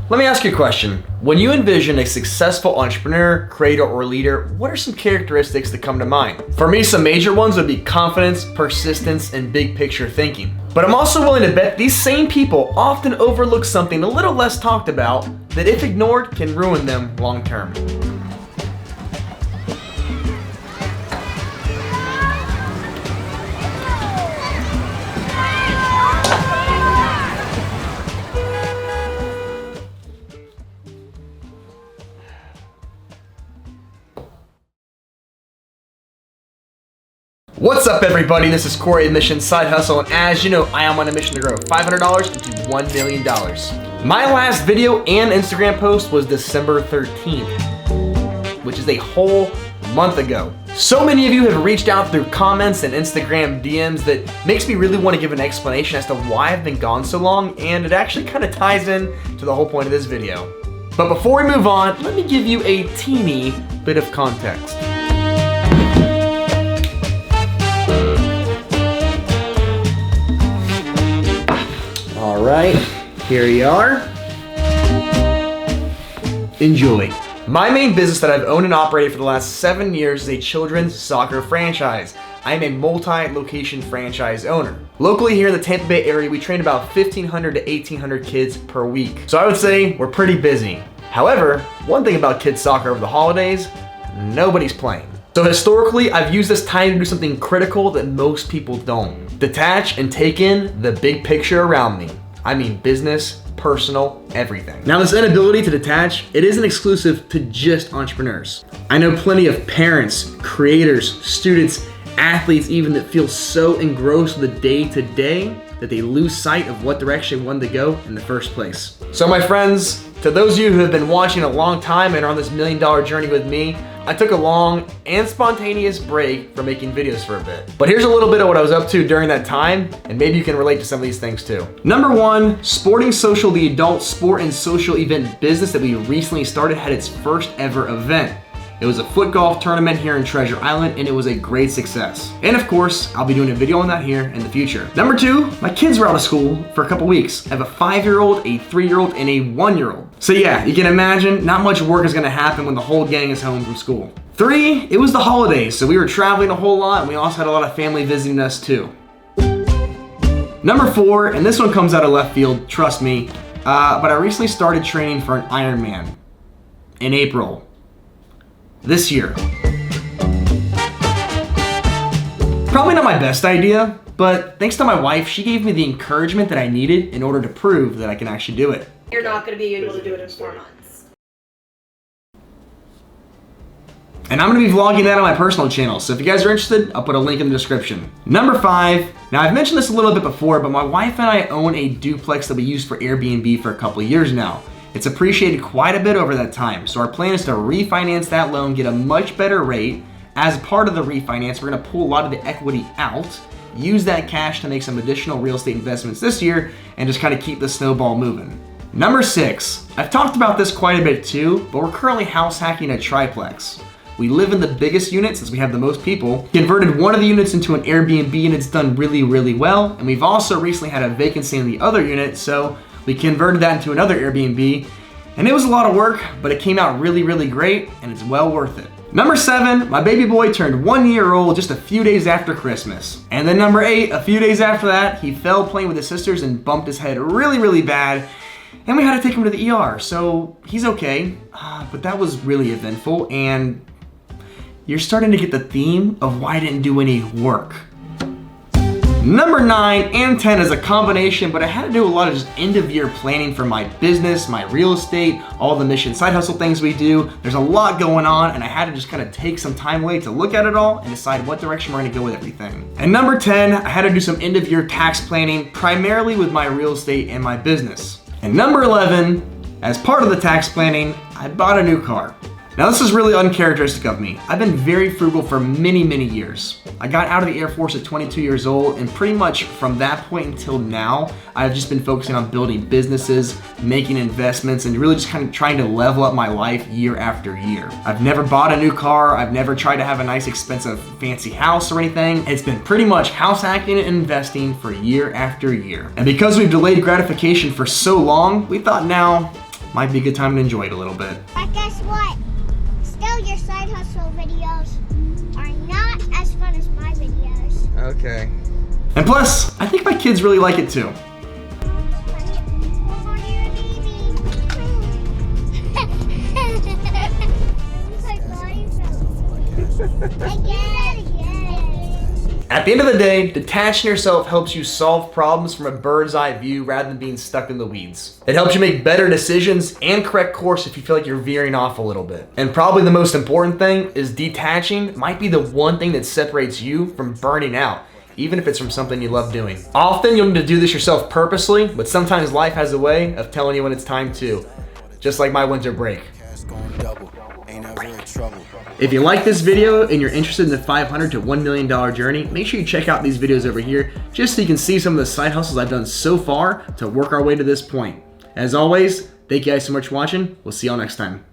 Let me ask you a question. When you envision a successful entrepreneur, creator, or leader, what are some characteristics that come to mind? For me, some major ones would be confidence, persistence, and big picture thinking. But I'm also willing to bet these same people often overlook something a little less talked about that, if ignored, can ruin them long term. What's up, everybody? This is Corey of Mission Side Hustle, and as you know, I am on a mission to grow $500 into $1 million. My last video and Instagram post was December 13th, which is a whole month ago. So many of you have reached out through comments and Instagram DMs that makes me really want to give an explanation as to why I've been gone so long, and it actually kind of ties in to the whole point of this video. But before we move on, let me give you a teeny bit of context. All right, here you are. Enjoy. My main business that I've owned and operated for the last 7 years is a children's soccer franchise. I'm a multi-location franchise owner. Locally here in the Tampa Bay area, we train about 1,500 to 1,800 kids per week. So I would say we're pretty busy. However, one thing about kids soccer over the holidays, nobody's playing. So historically, I've used this time to do something critical that most people don't. Detach and take in the big picture around me. I mean business, personal, everything. Now, this inability to detach, it isn't exclusive to just entrepreneurs. I know plenty of parents, creators, students, athletes even, that feel so engrossed with the day-to-day that they lose sight of what direction wanted to go in the first place. So my friends, to those of you who have been watching a long time and are on this $1 million journey with me, I took a long and spontaneous break from making videos for a bit. But here's a little bit of what I was up to during that time, and maybe you can relate to some of these things too. Number one, Sporting Social, the adult sport and social event business that we recently started, had its first ever event. It was a foot golf tournament here in Treasure Island, and it was a great success. And of course, I'll be doing a video on that here in the future. Number two, my kids were out of school for a couple weeks. I have a 5-year-old, a 3-year-old, and a 1-year-old. So yeah, you can imagine not much work is gonna happen when the whole gang is home from school. 3, it was the holidays, so we were traveling a whole lot, and we also had a lot of family visiting us too. Number 4, and this one comes out of left field, trust me, but I recently started training for an Ironman in April. This year. Probably not my best idea, but thanks to my wife, she gave me the encouragement that I needed in order to prove that I can actually do it. You're not going to be able to do it in 4 months. And I'm going to be vlogging that on my personal channel, so if you guys are interested, I'll put a link in the description. Number 5, now I've mentioned this a little bit before, but my wife and I own a duplex that we use for Airbnb for a couple of years now. It's appreciated quite a bit over that time, so our plan is to refinance that loan, get a much better rate. As part of the refinance, we're gonna pull a lot of the equity out, use that cash to make some additional real estate investments this year, and just kind of keep the snowball moving. Number 6, I've talked about this quite a bit too, but we're currently house hacking a triplex. We live in the biggest unit since we have the most people, converted one of the units into an Airbnb, and it's done really, really well. And we've also recently had a vacancy in the other unit, so we converted that into another Airbnb, and it was a lot of work, but it came out really, really great, and it's well worth it. Number 7, my baby boy turned 1 year old just a few days after Christmas. And then number 8, a few days after that, he fell playing with his sisters and bumped his head really, really bad, and we had to take him to the ER, so he's okay, but that was really eventful, and you're starting to get the theme of why I didn't do any work. Number 9 and 10 is a combination, but I had to do a lot of just end of year planning for my business, my real estate, all the mission side hustle things we do. There's a lot going on, and I had to just kind of take some time away to look at it all and decide what direction we're gonna go with everything. And number 10, I had to do some end of year tax planning, primarily with my real estate and my business. And number 11, as part of the tax planning, I bought a new car. Now, this is really uncharacteristic of me. I've been very frugal for many, many years. I got out of the Air Force at 22 years old, and pretty much from that point until now, I've just been focusing on building businesses, making investments, and really just kind of trying to level up my life year after year. I've never bought a new car. I've never tried to have a nice, expensive, fancy house or anything. It's been pretty much house hacking and investing for year after year. And because we've delayed gratification for so long, we thought now might be a good time to enjoy it a little bit. But guess what? Still, your side hustle videos are not as fun as my videos. Okay. And plus, I think my kids really like it too. At the end of the day, detaching yourself helps you solve problems from a bird's eye view rather than being stuck in the weeds. It helps you make better decisions and correct course if you feel like you're veering off a little bit. And probably the most important thing is detaching might be the one thing that separates you from burning out, even if it's from something you love doing. Often you'll need to do this yourself purposely, but sometimes life has a way of telling you when it's time to, just like my winter break. If you like this video and you're interested in the $500 to $1 million journey, make sure you check out these videos over here just so you can see some of the side hustles I've done so far to work our way to this point. As always, thank you guys so much for watching. We'll see y'all next time.